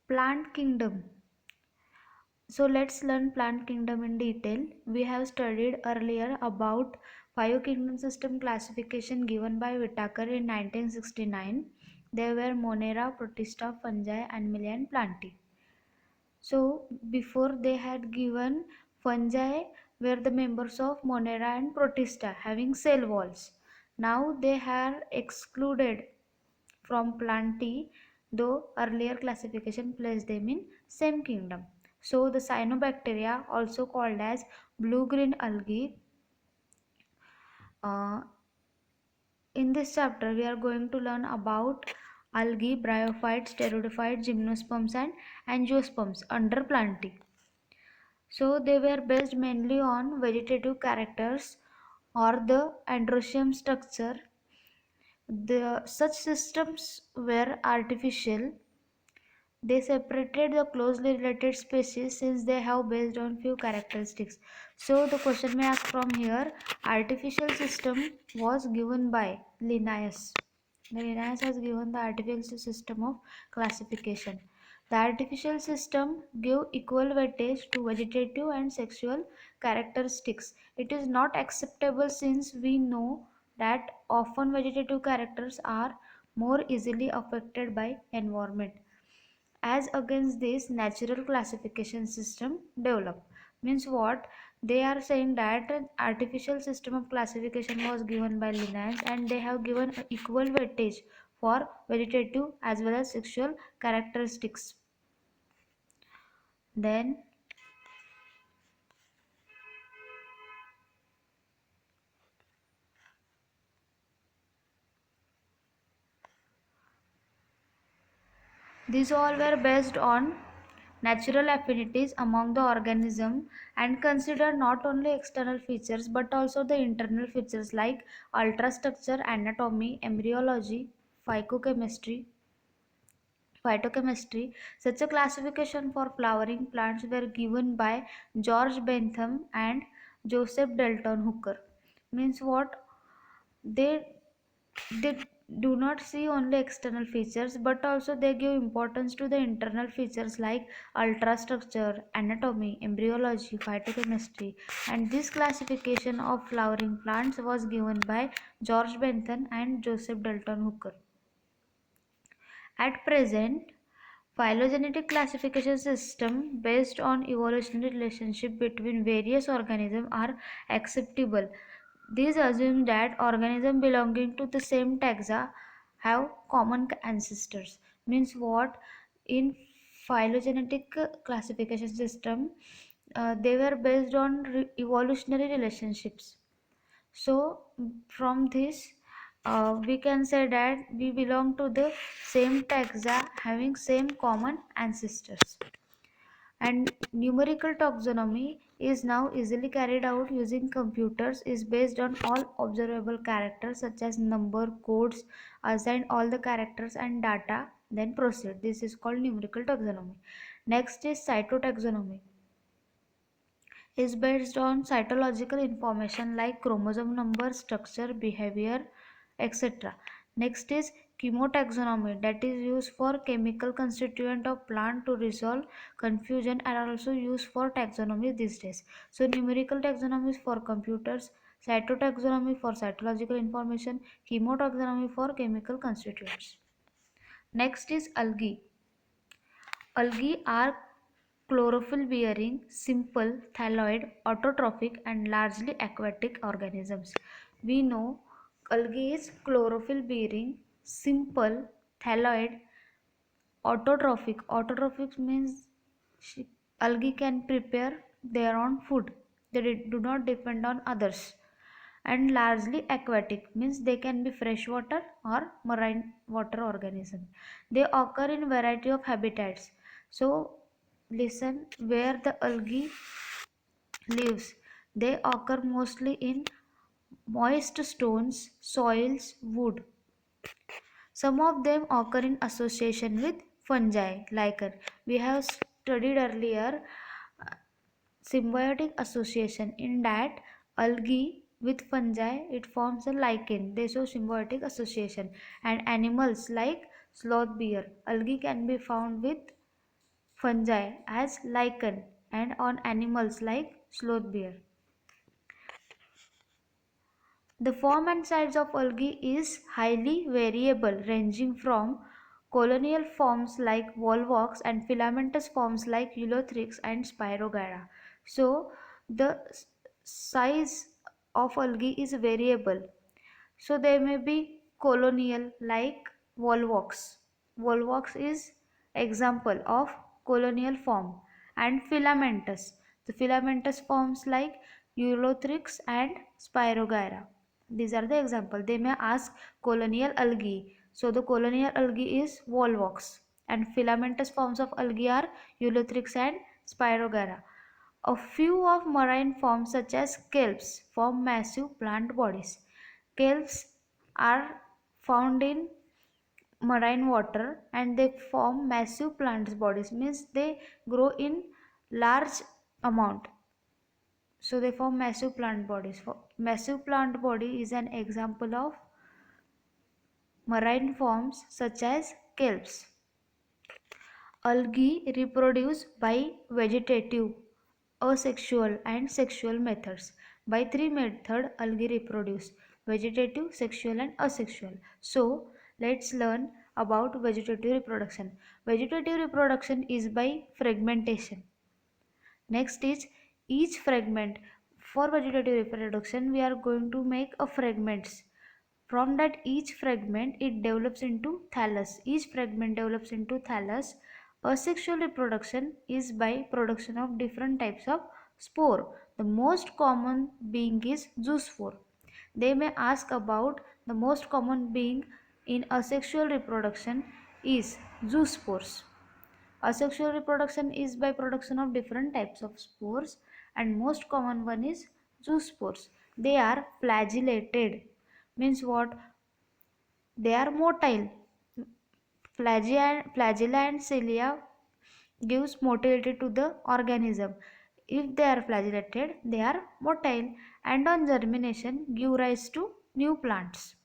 Plant kingdom. So let's learn plant kingdom in detail. We have studied earlier about five kingdom system classification given by Whitaker in 1969. They were Monera, Protista, Fungi, Animalia and Plantae. So before they had given fungi were the members of Monera and Protista having cell walls. Now they are excluded from Plantae, though earlier classification placed them in same kingdom. So the cyanobacteria, also called as blue-green algae, uh, in this chapter we are going to learn about algae, bryophytes, pteridophytes, gymnosperms and angiosperms under Plantae. So they were based mainly on vegetative characters or the androecium structure. Such systems were artificial. They separated the closely related species since they have based on few characteristics. So the question may ask from here, artificial system was given by Linnaeus. Linnaeus has given the artificial system of classification. The artificial system gave equal weightage to vegetative and sexual characteristics. It is not acceptable since we know that often vegetative characters are more easily affected by environment. As against this, natural classification system developed. Means what? They are saying that an artificial system of classification was given by Linnaeus and they have given equal weightage for vegetative as well as sexual characteristics. Then these all were based on natural affinities among the organism and consider not only external features but also the internal features like ultrastructure, anatomy, embryology, phycochemistry, phytochemistry. Such a classification for flowering plants were given by George Bentham and Joseph Dalton Hooker. Means what? They do not see only external features but also they give importance to the internal features like ultrastructure, anatomy, embryology, phytochemistry, and this classification of flowering plants was given by George Bentham and Joseph Dalton Hooker. At present, phylogenetic classification system based on evolutionary relationship between various organisms are acceptable. These assume that organisms belonging to the same taxa have common ancestors. Means what? In phylogenetic classification system, they were based on evolutionary relationships. So from this we can say that we belong to the same taxa having same common ancestors. And numerical taxonomy is now easily carried out using computers, is based on all observable characters such as number, codes, assign all the characters and data, then proceed. This is called numerical taxonomy. Next is cytotaxonomy, is based on cytological information like chromosome number, structure, behavior, etc. Next is chemotaxonomy, that is used for chemical constituent of plant to resolve confusion and are also used for taxonomy these days. So numerical taxonomy is for computers, cytotaxonomy for cytological information, chemotaxonomy for chemical constituents. Next is algae. Algae are chlorophyll bearing, simple, thalloid, autotrophic and largely aquatic organisms. We know algae is chlorophyll bearing, simple, thalloid, autotrophic. Autotrophic means algae can prepare their own food. They do not depend on others. And largely aquatic means they can be freshwater or marine water organism. They occur in variety of habitats. So listen, where the algae lives, they occur mostly in moist stones, soils, wood. Some of them occur in association with fungi, lichen. We have studied earlier symbiotic association, in that algae with fungi it forms a lichen. They show symbiotic association. And animals like sloth bear, algae can be found with fungi as lichen and on animals like sloth bear. The form and size of algae is highly variable, ranging from colonial forms like volvox and filamentous forms like Ulothrix and Spirogyra. So, the size of algae is variable. So, they may be colonial like volvox. Volvox is example of colonial form, and filamentous. The filamentous forms like Ulothrix and Spirogyra. These are the example. They may ask colonial algae. So the colonial algae is volvox, and filamentous forms of algae are Ulothrix and Spirogyra. A few of marine forms such as kelps form massive plant bodies. Kelps are found in marine water and they form massive plant bodies, means they grow in large amount. So they form massive plant bodies. Massive plant body is an example of marine forms such as kelps. Algae reproduce by vegetative, asexual and sexual methods. By three methods algae reproduce: vegetative, sexual and asexual. So let's learn about vegetative reproduction. Vegetative reproduction is by fragmentation. Next is each fragment. For vegetative reproduction we are going to make a fragments. From that each fragment it develops into thallus. Each fragment develops into thallus. Asexual reproduction is by production of different types of spore. The most common being is zoospore. They may ask about the most common being in asexual reproduction is zoospores. Asexual reproduction is by production of different types of spores, and most common one is zoospores. They are flagellated. Means what? They are motile. Flagella and cilia gives motility to the organism. If they are flagellated, they are motile and on germination give rise to new plants.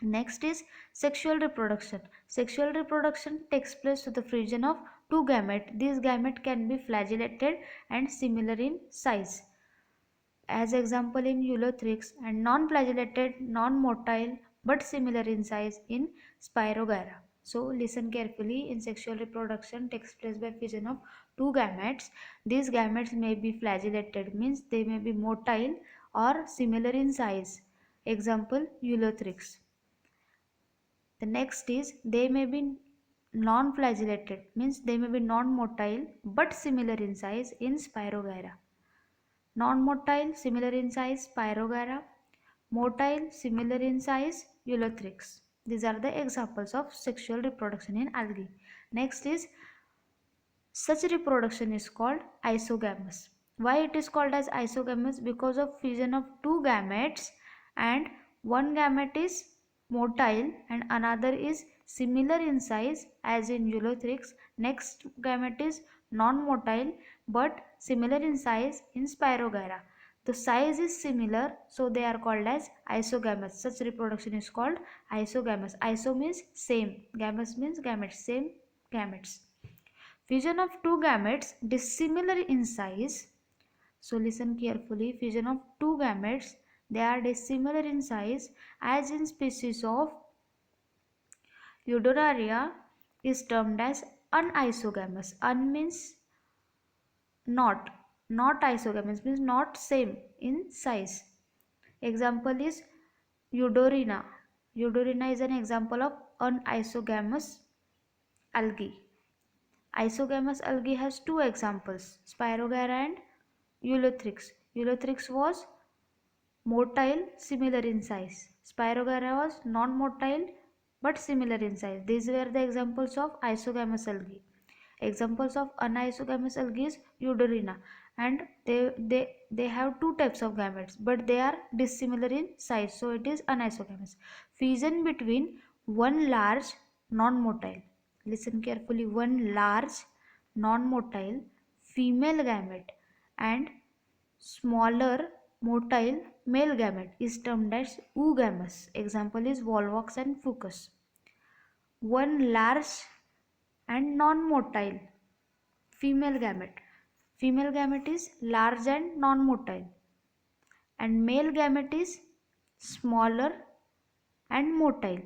Next is sexual reproduction. Sexual reproduction takes place through the fusion of two gametes. These gametes can be flagellated and similar in size. As example in Ulothrix, and non-flagellated, non-motile but similar in size in Spirogyra. So listen carefully. In sexual reproduction takes place by fusion of two gametes. These gametes may be flagellated, means they may be motile or similar in size. Example Ulothrix. The next is they may be non-flagellated, means they may be non-motile but similar in size in Spirogyra. Non-motile similar in size Spirogyra, motile similar in size Ulothrix. These are the examples of sexual reproduction in algae. Next is such reproduction is called isogamous. Why it is called as isogamous? Because of fusion of two gametes, and one gamete is motile and another is similar in size as in Ulothrix. Next gamete is non-motile but similar in size in Spirogyra. The size is similar, so they are called as isogamous. Such reproduction is called isogamous. Iso means same, gamous means gametes, same gametes. Fusion of two gametes dissimilar in size. So listen carefully. Fusion of two gametes, they are dissimilar in size, as in species of Eudoraria is termed as unisogamous. Un means not. Not isogamous means not same in size. Example is Eudorina. Eudorina is an example of unisogamous algae. Isogamous algae has two examples, Spirogyra and Ulothrix. Ulothrix was motile, similar in size. Spirogyra was non-motile but similar in size. These were the examples of isogamous algae. Examples of unisogamous algae is Eudorina, and they have two types of gametes but they are dissimilar in size, so it is unisogamous. Fusion between one large non-motile, listen carefully, one large non-motile female gamete and smaller motile male gamete is termed as oogamous. Example is volvox and fucus. One large and non-motile female gamete. Female gamete is large and non-motile, and male gamete is smaller and motile.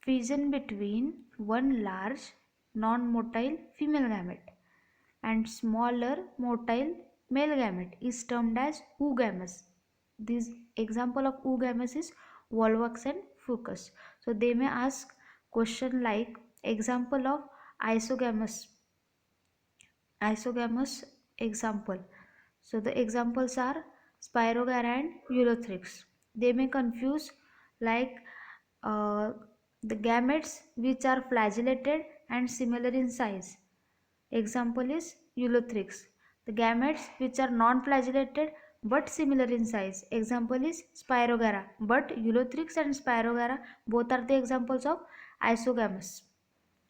Fission between one large non-motile female gamete and smaller motile male gamete is termed as oogamous. This example of oogamous is Volvox and Fucus. So they may ask question like example of isogamous example. So the examples are Spirogara and Ulothrix. They may confuse like the gametes which are flagellated and similar in size. Example is Ulothrix. The gametes which are non-flagellated but similar in size. Example is Spirogara. But Ulothrix and Spirogara both are the examples of isogamous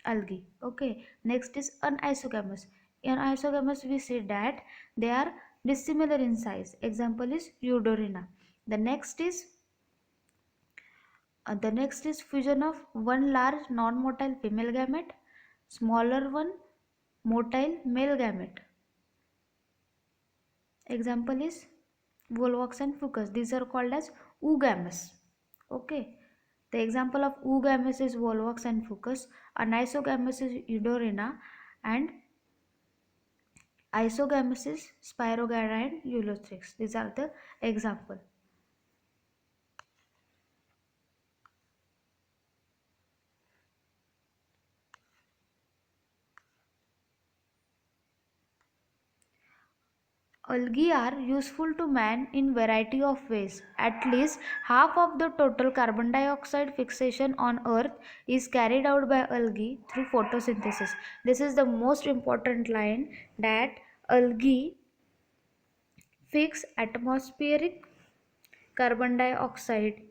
algae. Okay. Next is anisogamous. In isogamous we see that they are dissimilar in size. Example is Eudorina. The next is fusion of one large non-motile female gamete, smaller one motile male gamete. Example is Volvox and Fucus. These are called as oogamous. Okay. The example of oogamous is Volvox and Fucus. Anisogamous is Eudorina, and isogamous is Spirogara and Ulothrix. These are the example. Algae are useful to man in variety of ways. At least half of the total carbon dioxide fixation on earth is carried out by algae through photosynthesis. This is the most important line, that algae fix atmospheric carbon dioxide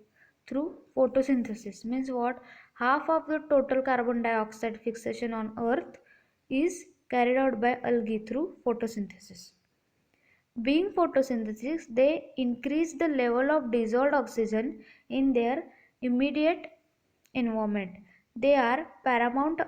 through photosynthesis. Means what? Half of the total carbon dioxide fixation on earth is carried out by algae through photosynthesis. Being photosynthesis, they increase the level of dissolved oxygen in their immediate environment. They are paramount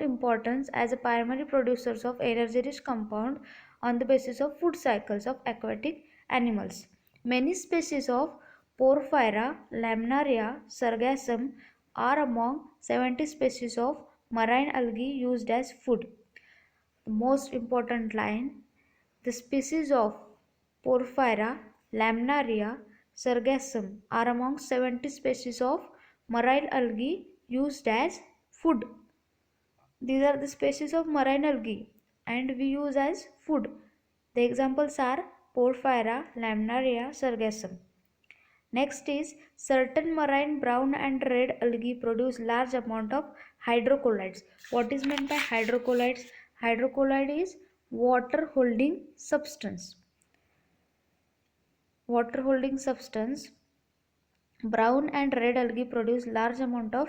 importance as a primary producers of energy-rich compound on the basis of food cycles of aquatic animals. Many species of Porphyra, Laminaria, Sargassum are among 70 species of marine algae used as food. The most important line, the species of Porphyra, Laminaria, Sargassum are among 70 species of marine algae used as food. These are the species of marine algae and we use as food. The examples are Porphyra, Laminaria, Sargassum. Next is certain marine brown and red algae produce large amount of hydrocolloids. What is meant by hydrocolloids? Hydrocolloid is water holding substance. Water holding substance. Brown and red algae produce large amount of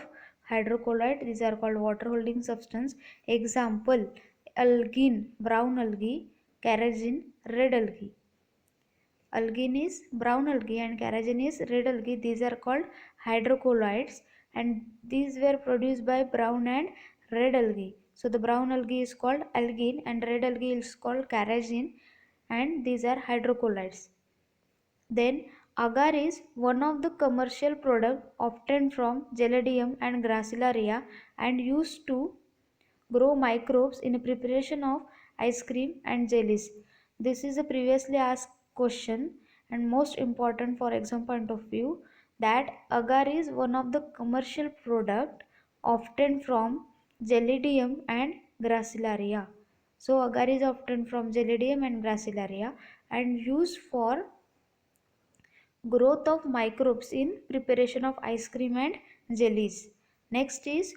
hydrocolloid. These are called water holding substance. Example, algin, brown algae, carrageen, red algae. Algin is brown algae and carrageen is red algae. These are called hydrocolloids and these were produced by brown and red algae. So the brown algae is called algin and red algae is called carrageen and these are hydrocolloids. Then agar is one of the commercial products obtained from Gelidium and Gracilaria and used to grow microbes in preparation of ice cream and jellies. This is a previously asked question and most important for exam point of view, that agar is one of the commercial product obtained from Gelidium and Gracilaria. So agar is obtained from Gelidium and Gracilaria and used for growth of microbes in preparation of ice cream and jellies. Next is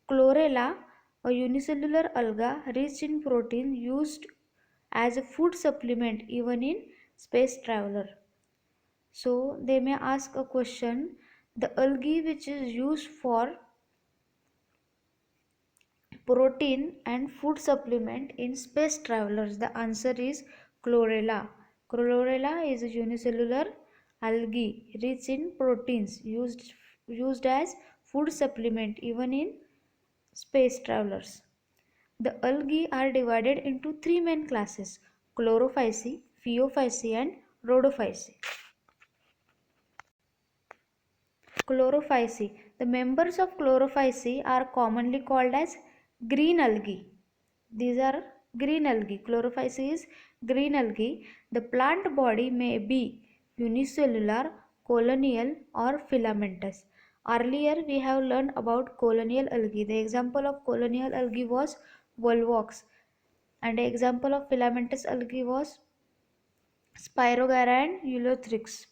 chlorella, a unicellular alga rich in protein used as a food supplement even in space traveler. So they may ask a question, the algae which is used for protein and food supplement in space travelers, the answer is chlorella. Chlorella is a unicellular algae rich in proteins used as food supplement even in space travelers. The algae are divided into three main classes: chlorophyceae, phaeophyceae, and rhodophyceae. Chlorophyceae. The members of chlorophyceae are commonly called as green algae. These are green algae. Chlorophyceae is green algae. The plant body may be unicellular, colonial, or filamentous. Earlier we have learned about colonial algae. The example of colonial algae was volvox, and the example of filamentous algae was Spirogyra and Ulothrix.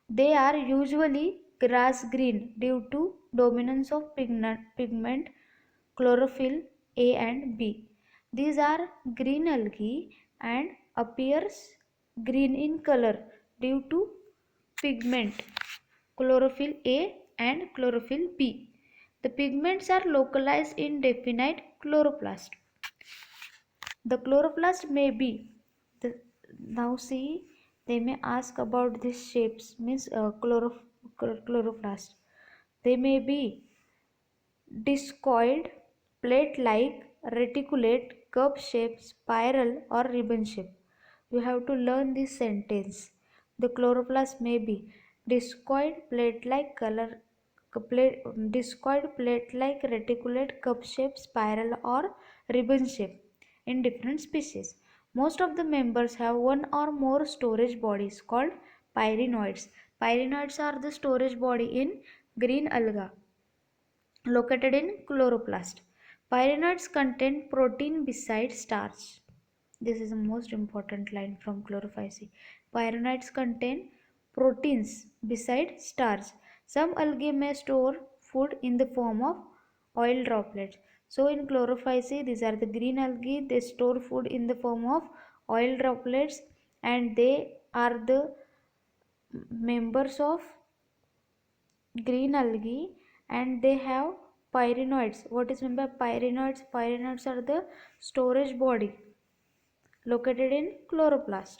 They are usually grass green due to dominance of pigment chlorophyll A and B. These are green algae and appears green in color due to pigment chlorophyll A and chlorophyll B. The pigments are localized in definite chloroplast. The chloroplast may be the, now see, they may ask about these shapes, means chloroplast. They may be discoid, plate-like, reticulate, cup-shaped, spiral, or ribbon-shape. You have to learn this sentence. The chloroplast may be discoid, plate-like, discoid, plate-like, reticulate, cup-shaped, spiral, or ribbon-shape in different species. Most of the members have one or more storage bodies called pyrenoids. Pyrenoids are the storage body in green alga located in chloroplast. Pyrenoids contain protein besides starch. This is the most important line from chlorophyceae. Pyrenoids contain proteins besides starch. Some algae may store food in the form of oil droplets. So in chlorophyceae, these are the green algae. They store food in the form of oil droplets, and they are the members of green algae, and they have pyrenoids. What is meant by pyrenoids? Pyrenoids are the storage body located in chloroplast.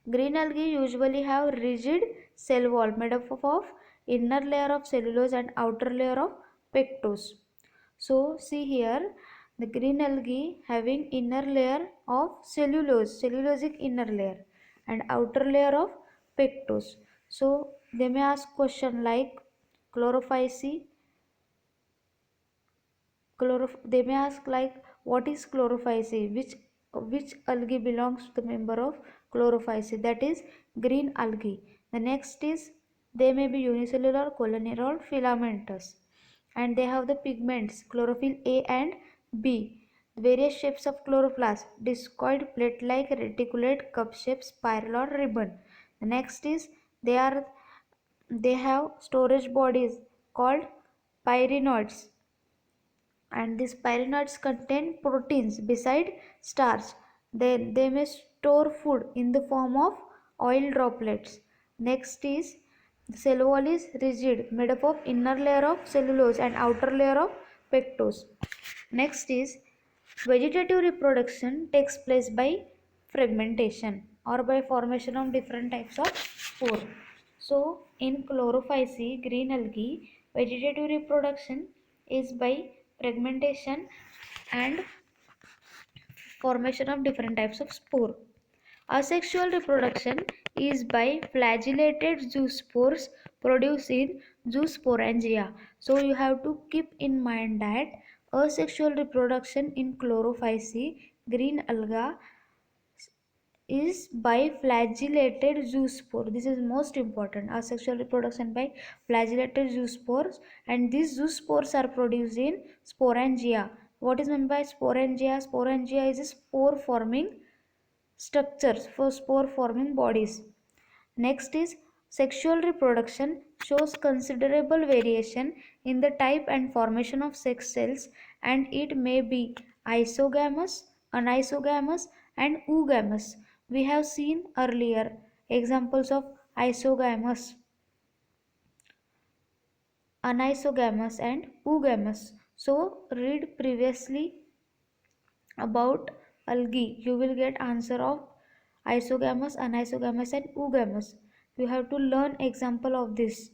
Green algae usually have rigid cell wall made up of inner layer of cellulose and outer layer of pectose. So see here, the green algae having inner layer of cellulose, cellulosic inner layer, and outer layer of pectose. So they may ask question like chlorophyceae. They may ask like, what is chlorophyceae? Which algae belongs to the member of chlorophyceae? That is green algae. The next is, they may be unicellular, colonial, or filamentous, and they have the pigments chlorophyll A and B. Various shapes of chloroplast: discoid, plate-like, reticulate, cup-shaped, spiral, or ribbon. The next is, they have storage bodies called pyrenoids, and these pyrenoids contain proteins beside starch. They may store food in the form of oil droplets. Next is, the cell wall is rigid, made up of inner layer of cellulose and outer layer of pectose. Next is, vegetative reproduction takes place by fragmentation or by formation of different types of spore. So in chlorophyceae, green algae, vegetative reproduction is by fragmentation and formation of different types of spore. Asexual reproduction is by flagellated zoospores produced in zoosporangia. So you have to keep in mind that asexual reproduction in chlorophyceae, green alga, is by flagellated zoospore. This is most important. Asexual reproduction by flagellated zoospores, and these zoospores are produced in sporangia. What is meant by sporangia? Sporangia is a spore forming structures for spore forming bodies. Next is, sexual reproduction shows considerable variation in the type and formation of sex cells, and it may be isogamous, anisogamous, and oogamous. We have seen earlier examples of isogamous, anisogamous, and oogamous. So read previously about algae. You will get answer of isogamous, anisogamous, and oogamous. You have to learn example of this.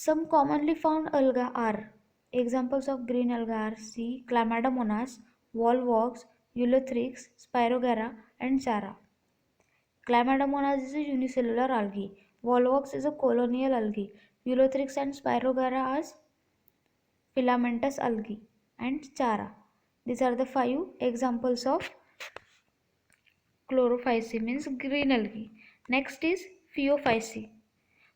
Some commonly found alga are examples of green alga are C. Chlamydomonas, volvox, ulothrix, spirogera, and chara. Chlamydomonas is a unicellular algae. Volvox is a colonial algae. Ulothrix and spirogera are filamentous algae. And chara. These are the 5 examples of chlorophyceae, means green algae. Next is phaeophyceae.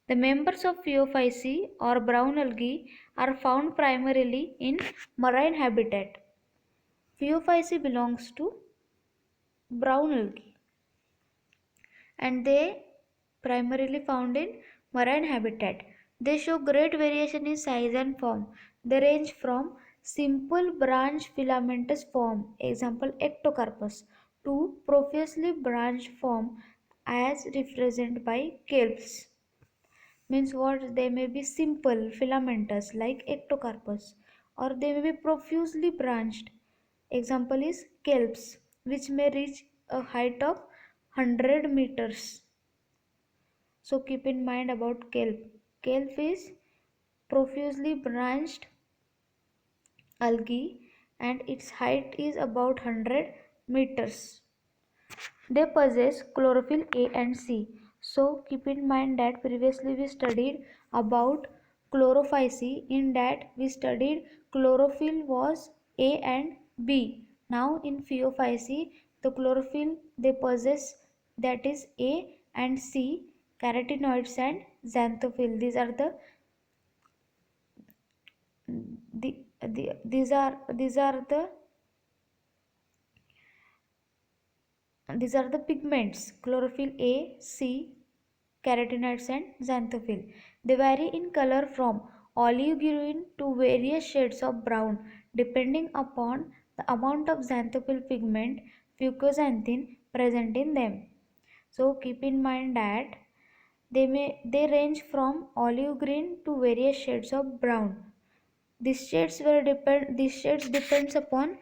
The members of phaeophyceae or brown algae are found primarily in marine habitat. Phaeophyceae belongs to brown algae and they primarily found in marine habitat. They show great variation in size and form. They range from simple branch filamentous form, example ectocarpus, to profusely branched form as represented by kelps. Means what? They may be simple filamentous like ectocarpus, or they may be profusely branched. Example is kelps, which may reach a height of 100 meters. So keep in mind about kelp. Kelp is profusely branched algae and its height is about 100 meters. They possess chlorophyll A and C. So keep in mind that previously we studied about chlorophyceae. In that we studied chlorophyll was A and B. Now in phaeophyceae the chlorophyll they possess, that is A and C, carotenoids and xanthophyll. These are the pigments: chlorophyll A, C, carotenoids and xanthophyll. They vary in color from olive green to various shades of brown depending upon the amount of xanthophyll pigment fucoxanthin present in them. So keep in mind that they range from olive green to various shades of brown. These shades depends upon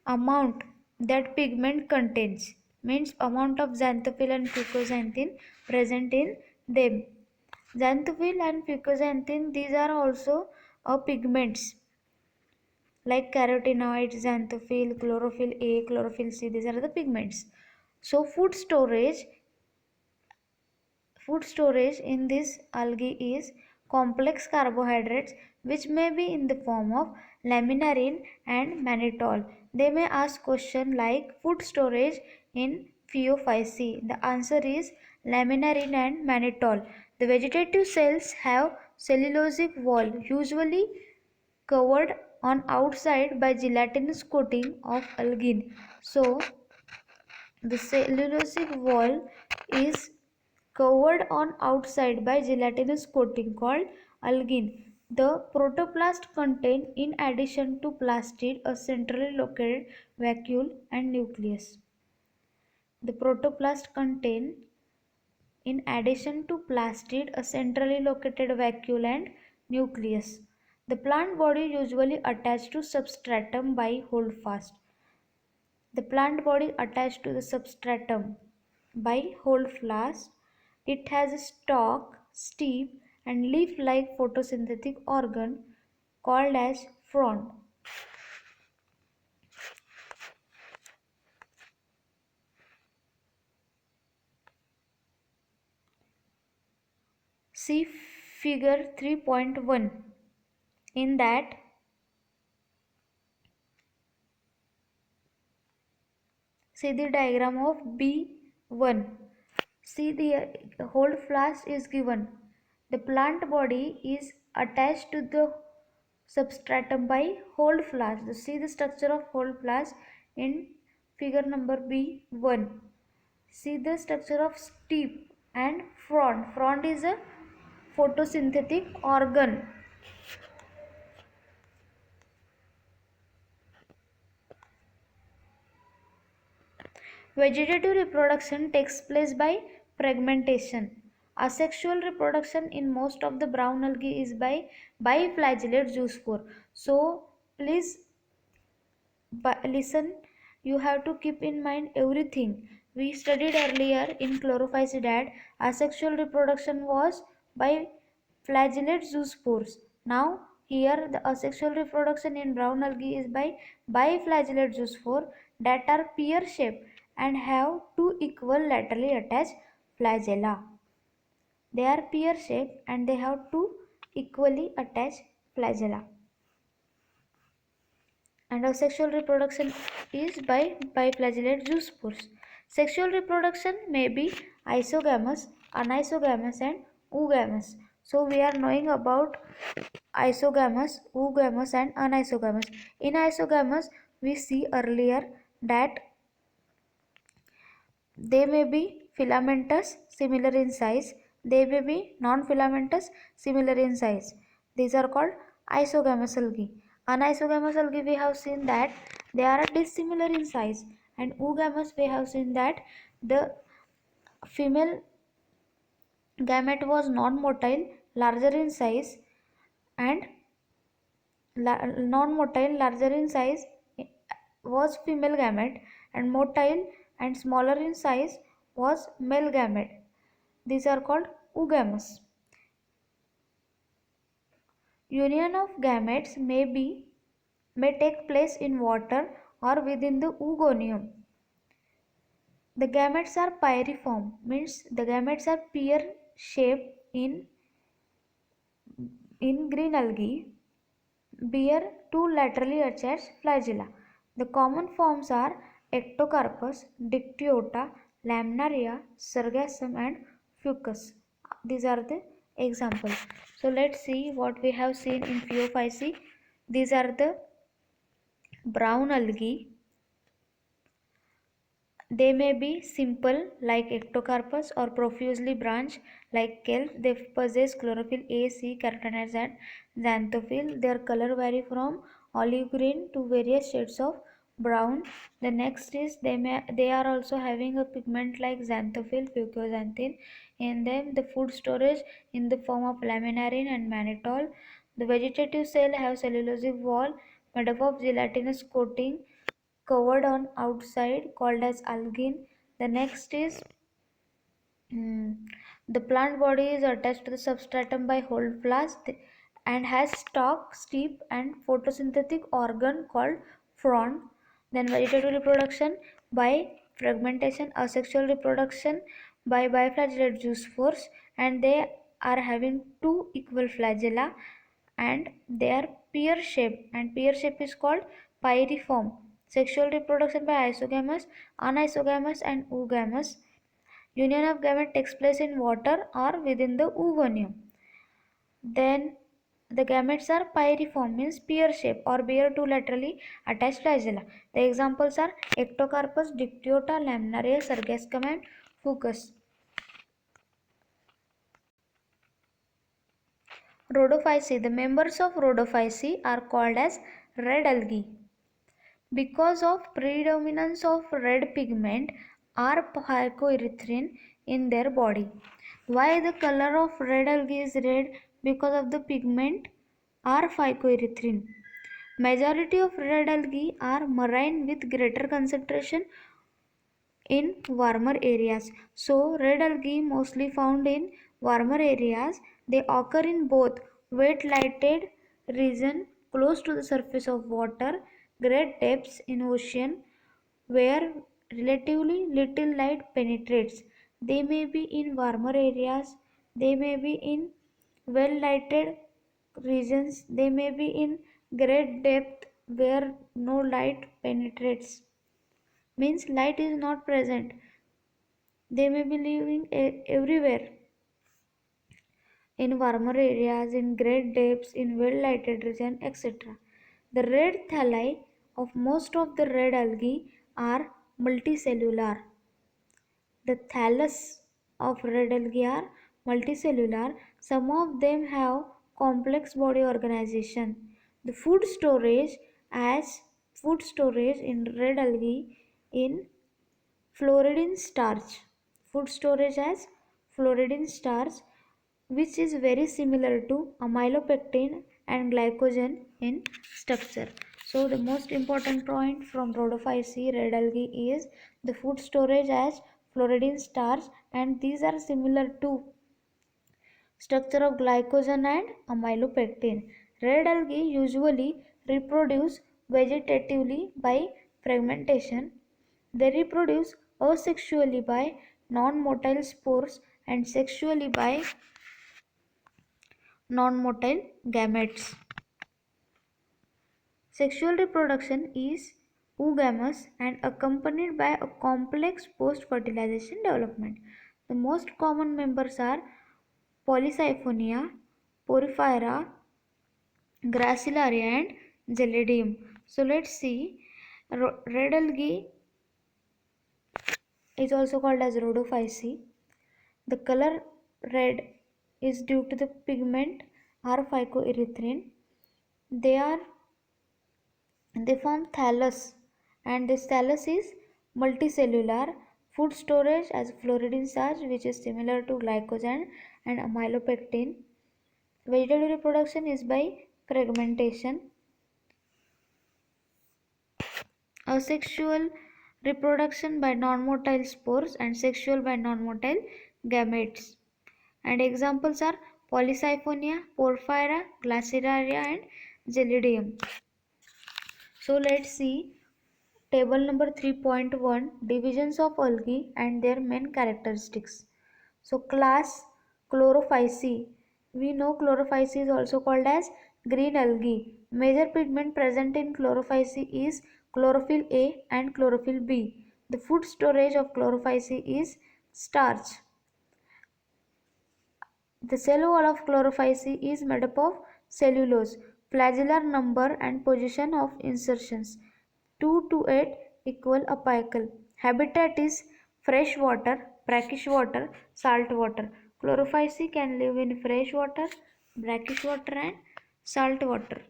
amount that pigment contains, means amount of xanthophyll and fucoxanthin present in them. Xanthophyll and fucoxanthin, these are also pigments like carotenoids, xanthophyll, chlorophyll A, chlorophyll C. These are the pigments. So food storage in this algae is complex carbohydrates which may be in the form of laminarin and mannitol. They may ask question like food storage in phaeophyceae. The answer is laminarin and mannitol. The vegetative cells have cellulosic wall usually covered on outside by gelatinous coating of algin. So the cellulosic wall is covered on outside by gelatinous coating called algin. The protoplast contain, in addition to plastid, a centrally located vacuole and nucleus. The protoplast contain, in addition to plastid, a centrally located vacuole and nucleus. The plant body usually attached to substratum by holdfast. The plant body attached to the substratum by holdfast. It has a stalk, stipe and leaf-like photosynthetic organ called as frond. See figure 3.1. In that see the diagram of B1. See the holdfast is given. The plant body is attached to the substratum by holdfast. See the structure of holdfast in figure number B1. See the structure of stipe and frond. Frond is a photosynthetic organ. Vegetative reproduction takes place by fragmentation. Asexual reproduction in most of the brown algae is by biflagellate zoospore. So please listen, you have to keep in mind everything. We studied earlier in chlorophyceae that asexual reproduction was by flagellate zoospores. Now here the asexual reproduction in brown algae is by biflagellate zoospore that are pear shaped and have two equal laterally attached flagella. They are pear shaped and they have two equally attached flagella. And asexual reproduction is by biflagellate zoospores. Sexual reproduction may be isogamous, anisogamous and oogamous. So we are knowing about isogamous, oogamous and anisogamous. In isogamous, we see earlier that they may be filamentous, similar in size. They may be non-filamentous, similar in size. These are called isogamous algae. Anisogamous algae, we have seen that they are dissimilar in size. And oogamous, we have seen that the female gamete was non-motile, larger in size, and non-motile, larger in size was female gamete, and motile and smaller in size was male gamete. These are called oogamous. Union of gametes may take place in water or within the oogonium. The gametes are pyriform, means the gametes are pear shaped in green algae, bear two laterally attached flagella. The common forms are Ectocarpus, Dictyota, Laminaria, Sargassum and Fucus. These are the examples. So let's see what we have seen in Phaeophyceae. These are the brown algae. They may be simple like Ectocarpus or profusely branched like kelp. They possess chlorophyll A, C, carotenoids and xanthophyll. Their color vary from olive green to various shades of brown. The next is they are also having a pigment like xanthophyll, fucoxanthin in them. The food storage in the form of laminarin and mannitol. The vegetative cell have cellulosic wall made up of gelatinous coating covered on outside called as algin. The next is the plant body is attached to the substratum by holdfast and has stalk, stipe and photosynthetic organ called frond. Then vegetative reproduction by fragmentation, asexual reproduction by biflagellate zoospores, and they are having two equal flagella and they are pear shaped, and pear shape is called pyriform. Sexual reproduction by isogamous, anisogamous and oogamous. Union of gamete takes place in water or within the oogonium. Then the gametes are pyriform, means pear shape or bear two laterally attached flagella. The examples are Ectocarpus, Dictyota, Laminaria, Sargassum and Fucus. Rhodophyceae. The members of Rhodophyceae are called as red algae. Because of predominance of red pigment or phycoerythrin in their body. Why the color of red algae is red? Because of the pigment or phycoerythrin. Majority of red algae are marine with greater concentration in warmer areas. So red algae mostly found in warmer areas. They occur in both wet lighted region close to the surface of water, great depths in ocean where relatively little light penetrates. They may be in warmer areas, they may be in well lighted regions, they may be in great depth where no light penetrates. Means light is not present. They may be living everywhere in warmer areas, in great depths, in well lighted region, etc. The red thalli of most of the red algae are multicellular. The thallus of red algae are multicellular. Some of them have complex body organization. The food storage in red algae in fluoridin starch. Food storage as fluoridin starch, which is very similar to amylopectin and glycogen in structure. So the most important point from Rhodophyceae red algae is the food storage as fluoridin starch, and these are similar to Structure of glycogen and amylopectin. Red algae usually reproduce vegetatively by fragmentation. They reproduce asexually by non-motile spores and sexually by non-motile gametes. Sexual reproduction is oogamous and accompanied by a complex post-fertilization development. The most common members are Polysiphonia, Porphyra, Gracilaria and Gelidium. So let's see. Red algae is also called as rhodophyceae. The color red is due to the pigment R-phycoerythrin. They form thallus, and this thallus is multicellular. Food storage as fluoridine starch, which is similar to glycogen and amylopectin. Vegetative reproduction is by fragmentation. Asexual reproduction by non-motile spores and sexual by non-motile gametes. And examples are Polysiphonia, Porphyra, Gracilaria and Gelidium. So let's see table number 3.1, divisions of algae and their main characteristics. So class Chlorophyceae. We know Chlorophyceae is also called as green algae. Major pigment present in Chlorophyceae is chlorophyll A and chlorophyll B. The food storage of Chlorophyceae is starch. The cell wall of Chlorophyceae is made up of cellulose. Flagellar number and position of insertions 2 to 8 equal apical. Habitat is fresh water, brackish water, salt water. Chlorophyceae can live in fresh water, brackish water and salt water.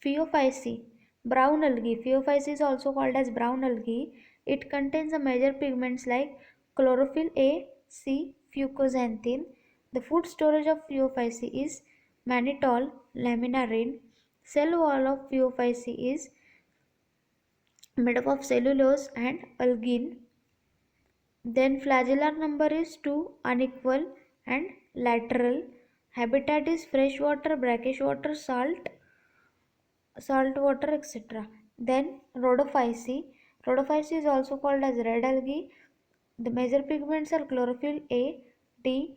Phaeophyceae, brown algae. Phaeophyceae is also called as brown algae. It contains the major pigments like chlorophyll A, C, fucoxanthin. The food storage of Phaeophyceae is mannitol, laminarin. Cell wall of Phaeophyceae is made up of cellulose and algin. Then flagellar number is 2, unequal and lateral. Habitat is fresh water, brackish water, salt water, etc. Then rhodophyceae. Rhodophyceae is also called as red algae. The major pigments are chlorophyll A, D,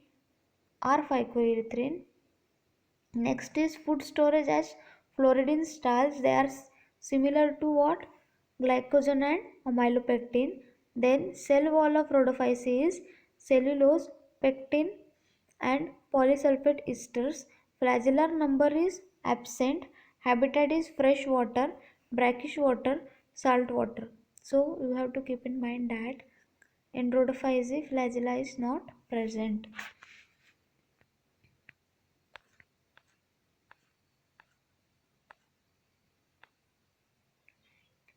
R-phycoerythrin. Next is food storage as fluoridine starch. They are similar to what? Glycogen and amylopectin. Then cell wall of rhodophyceae is cellulose, pectin and polysulfate esters. Flagellar number is absent. Habitat is fresh water, brackish water, salt water. So you have to keep in mind that in rhodophyceae flagella is not present.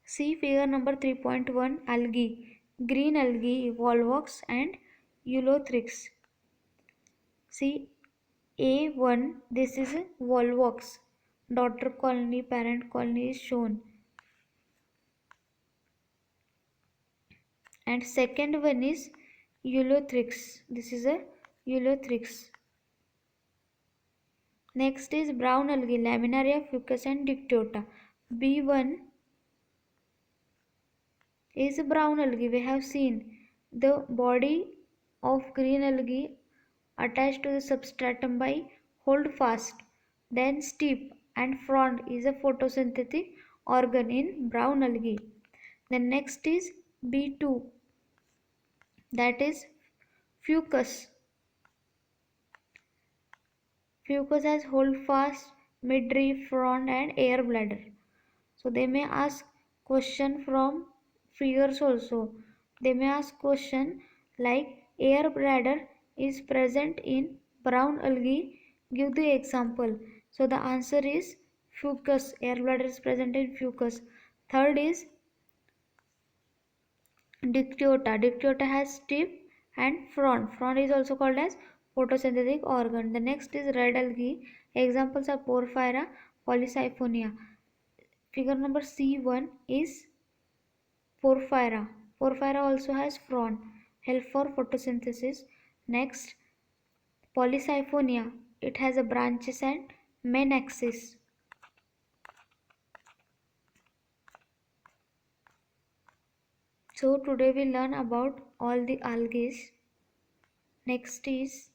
See figure number 3.1, algae. Green algae, volvox and eulothrix. See A1, this is volvox. Daughter colony, parent colony is shown. And second one is eulothrix. This is a eulothrix. Next is brown algae, laminaria, fucus and dictyota. B1 is brown algae. We have seen the body of green algae attached to the substratum by hold fast. Then steep and frond is a photosynthetic organ in brown algae. Then next is B2, that is fucus. Fucus has hold fast, midrib, frond and air bladder. So they may ask question from figures also. They may ask question like air bladder is present in brown algae. Give the example. So the answer is fucus. Air bladder is present in fucus. Third is dictyota. Dictyota has tip and frond. Frond is also called as photosynthetic organ. The next is red algae. Examples are Porphyra, Polysiphonia. Figure number C1 is Porphyra. Porphyra also has frond, help for photosynthesis. Next, Polysiphonia, it has a branches and main axis. So today we learn about all the algae. Next is